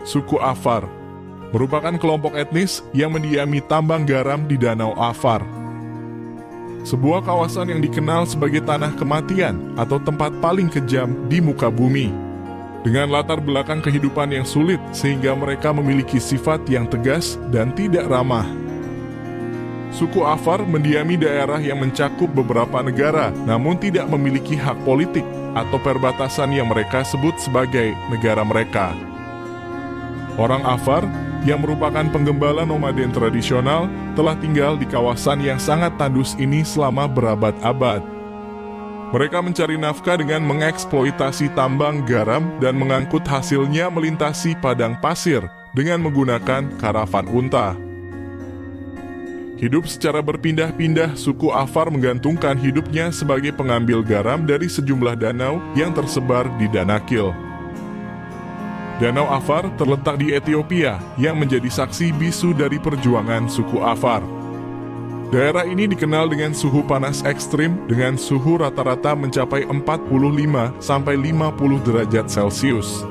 Suku Afar merupakan kelompok etnis yang mendiami tambang garam di Danau Afar. Sebuah kawasan yang dikenal sebagai tanah kematian atau tempat paling kejam di muka bumi. Dengan latar belakang kehidupan yang sulit sehingga mereka memiliki sifat yang tegas dan tidak ramah. Suku Afar mendiami daerah yang mencakup beberapa negara namun tidak memiliki hak politik atau perbatasan yang mereka sebut sebagai negara mereka. Orang Afar yang merupakan penggembala nomaden tradisional telah tinggal di kawasan yang sangat tandus ini selama berabad-abad. Mereka mencari nafkah dengan mengeksploitasi tambang garam dan mengangkut hasilnya melintasi padang pasir dengan menggunakan karavan unta. Hidup secara berpindah-pindah, suku Afar menggantungkan hidupnya sebagai pengambil garam dari sejumlah danau yang tersebar di Danakil. Danau Afar terletak di Ethiopia yang menjadi saksi bisu dari perjuangan suku Afar. Daerah ini dikenal dengan suhu panas ekstrim dengan suhu rata-rata mencapai 45-50 derajat Celcius.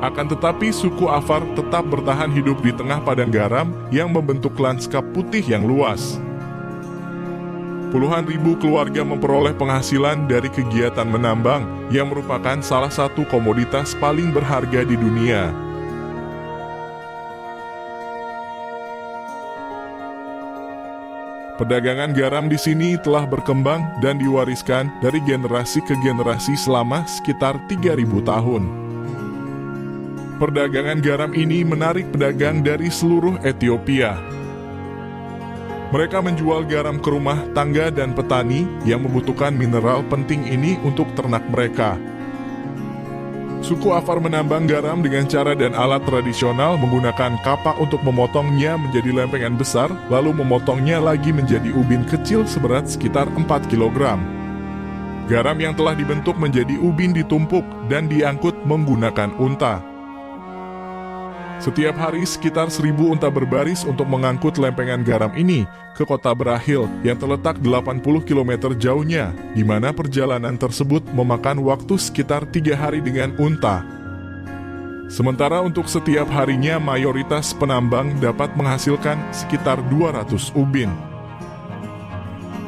Akan tetapi suku Afar tetap bertahan hidup di tengah padang garam yang membentuk lanskap putih yang luas. Puluhan ribu keluarga memperoleh penghasilan dari kegiatan menambang yang merupakan salah satu komoditas paling berharga di dunia. Perdagangan garam di sini telah berkembang dan diwariskan dari generasi ke generasi selama sekitar 3.000 tahun. Perdagangan garam ini menarik pedagang dari seluruh Ethiopia. Mereka menjual garam ke rumah tangga dan petani yang membutuhkan mineral penting ini untuk ternak mereka. Suku Afar menambang garam dengan cara dan alat tradisional menggunakan kapak untuk memotongnya menjadi lempengan besar, lalu memotongnya lagi menjadi ubin kecil seberat sekitar 4 kg. Garam yang telah dibentuk menjadi ubin ditumpuk dan diangkut menggunakan unta. Setiap hari sekitar 1.000 unta berbaris untuk mengangkut lempengan garam ini ke kota Berahil yang terletak 80 km jauhnya, di mana perjalanan tersebut memakan waktu sekitar 3 hari dengan unta. Sementara untuk setiap harinya mayoritas penambang dapat menghasilkan sekitar 200 ubin.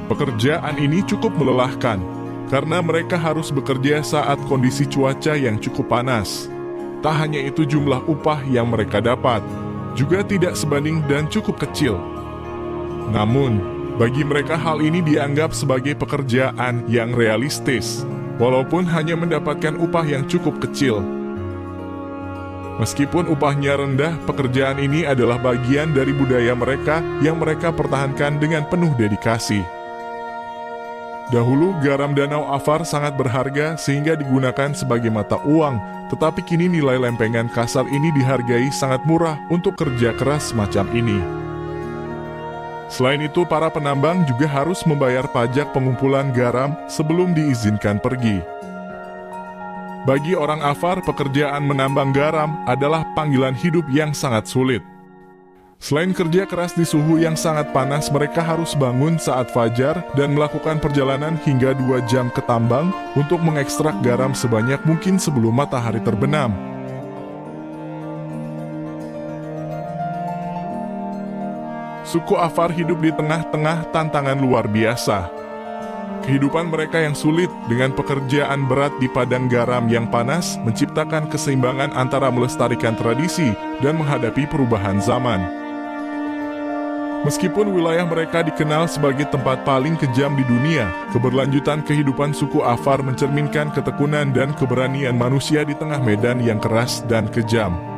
Pekerjaan ini cukup melelahkan, karena mereka harus bekerja saat kondisi cuaca yang cukup panas. Tak hanya itu, jumlah upah yang mereka dapat juga tidak sebanding dan cukup kecil. Namun, bagi mereka hal ini dianggap sebagai pekerjaan yang realistis, walaupun hanya mendapatkan upah yang cukup kecil. Meskipun upahnya rendah, pekerjaan ini adalah bagian dari budaya mereka yang mereka pertahankan dengan penuh dedikasi. Dahulu garam Danau Afar sangat berharga sehingga digunakan sebagai mata uang, tetapi kini nilai lempengan kasar ini dihargai sangat murah untuk kerja keras semacam ini. Selain itu, para penambang juga harus membayar pajak pengumpulan garam sebelum diizinkan pergi. Bagi orang Afar, pekerjaan menambang garam adalah panggilan hidup yang sangat sulit. Selain kerja keras di suhu yang sangat panas, mereka harus bangun saat fajar dan melakukan perjalanan hingga 2 jam ke tambang untuk mengekstrak garam sebanyak mungkin sebelum matahari terbenam. Suku Afar hidup di tengah-tengah tantangan luar biasa. Kehidupan mereka yang sulit dengan pekerjaan berat di padang garam yang panas menciptakan keseimbangan antara melestarikan tradisi dan menghadapi perubahan zaman. Meskipun wilayah mereka dikenal sebagai tempat paling kejam di dunia, keberlanjutan kehidupan suku Afar mencerminkan ketekunan dan keberanian manusia di tengah medan yang keras dan kejam.